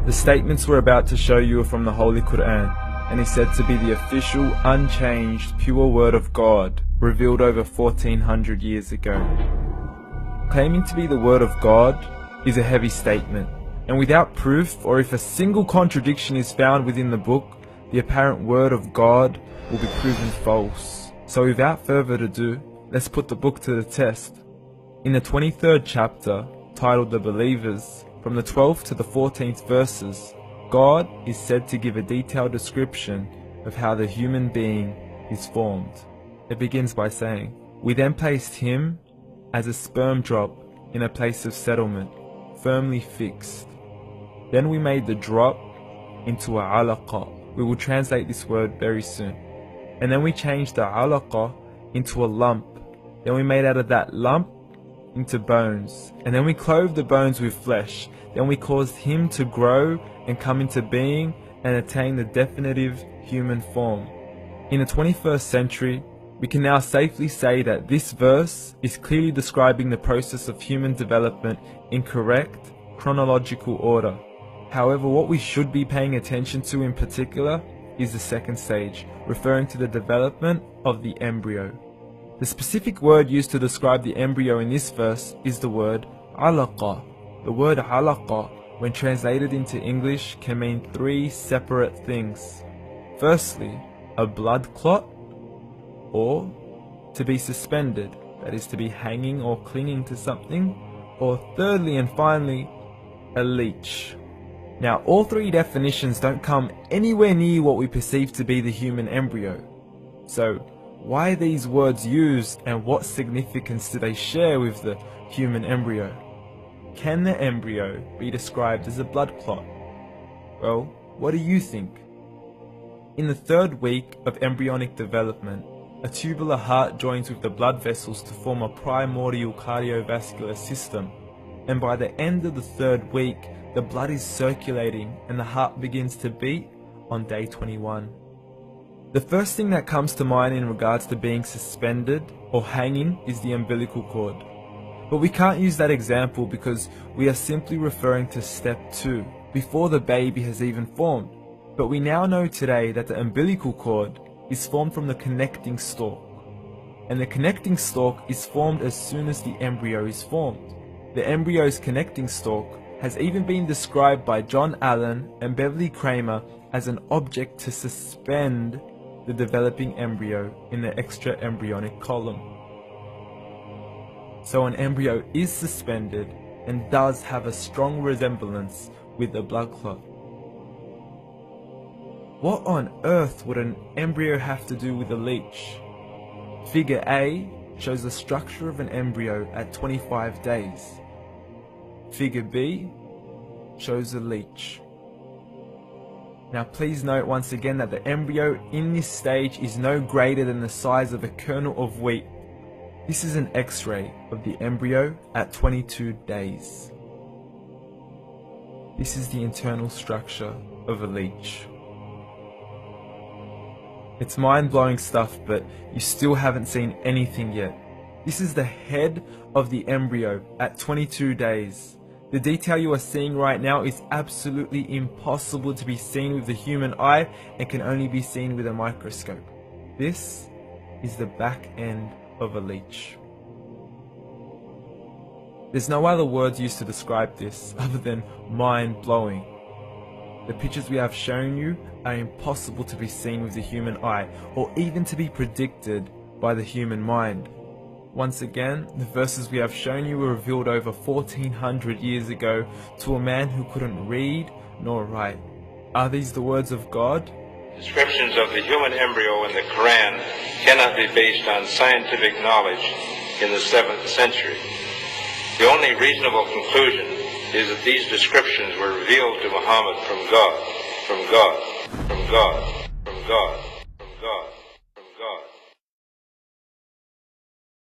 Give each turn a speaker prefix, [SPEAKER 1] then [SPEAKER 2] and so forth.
[SPEAKER 1] The statements we're about to show you are from the Holy Qur'an, and is said to be the official, unchanged, pure word of God, revealed over 1400 years ago. Claiming to be the word of God is a heavy statement, and without proof, or if a single contradiction is found within the book, the apparent word of God will be proven false. So without further ado, let's put the book to the test. In the 23rd chapter, titled The Believers, from the 12th to the 14th verses, God is said to give a detailed description of how the human being is formed. It begins by saying, "We then placed him as a sperm drop in a place of settlement, firmly fixed. Then we made the drop into a alaqa." We will translate this word very soon. "And then we changed the alaqa into a lump. Then we made out of that lump into bones. And then we clothed the bones with flesh. Then we caused him to grow and come into being and attain the definitive human form." In the 21st century, we can now safely say that this verse is clearly describing the process of human development in correct chronological order. However, what we should be paying attention to in particular is the second stage, referring to the development of the embryo. The specific word used to describe the embryo in this verse is the word alaqa. The word alaqa, when translated into English, can mean three separate things. Firstly, a blood clot, or to be suspended, that is to be hanging or clinging to something, or thirdly and finally, a leech. Now, all three definitions don't come anywhere near what we perceive to be the human embryo. So, why are these words used, and what significance do they share with the human embryo? Can the embryo be described as a blood clot? Well, what do you think? In the 3rd week of embryonic development, a tubular heart joins with the blood vessels to form a primordial cardiovascular system, and by the end of the 3rd week, the blood is circulating and the heart begins to beat on day 21. The first thing that comes to mind in regards to being suspended or hanging is the umbilical cord. But we can't use that example because we are simply referring to step 2, before the baby has even formed. But we now know today that the umbilical cord is formed from the connecting stalk. And the connecting stalk is formed as soon as the embryo is formed. The embryo's connecting stalk has even been described by John Allen and Beverly Kramer as an object to suspend the developing embryo in the extra-embryonic column. So an embryo is suspended and does have a strong resemblance with a blood clot. What on earth would an embryo have to do with a leech? Figure A shows the structure of an embryo at 25 days. Figure B shows a leech. Now please note once again that the embryo in this stage is no greater than the size of a kernel of wheat. This is an X-ray of the embryo at 22 days. This is the internal structure of a leech. It's mind-blowing stuff, but you still haven't seen anything yet. This is the head of the embryo at 22 days. The detail you are seeing right now is absolutely impossible to be seen with the human eye and can only be seen with a microscope. This is the back end of a leech. There's no other words used to describe this other than mind-blowing. The pictures we have shown you are impossible to be seen with the human eye or even to be predicted by the human mind. Once again, the verses we have shown you were revealed over 1400 years ago to a man who couldn't read nor write. Are these the words of God?
[SPEAKER 2] Descriptions of the human embryo in the Quran cannot be based on scientific knowledge in the 7th century. The only reasonable conclusion is that these descriptions were revealed to Muhammad from God, from God, from God, from God.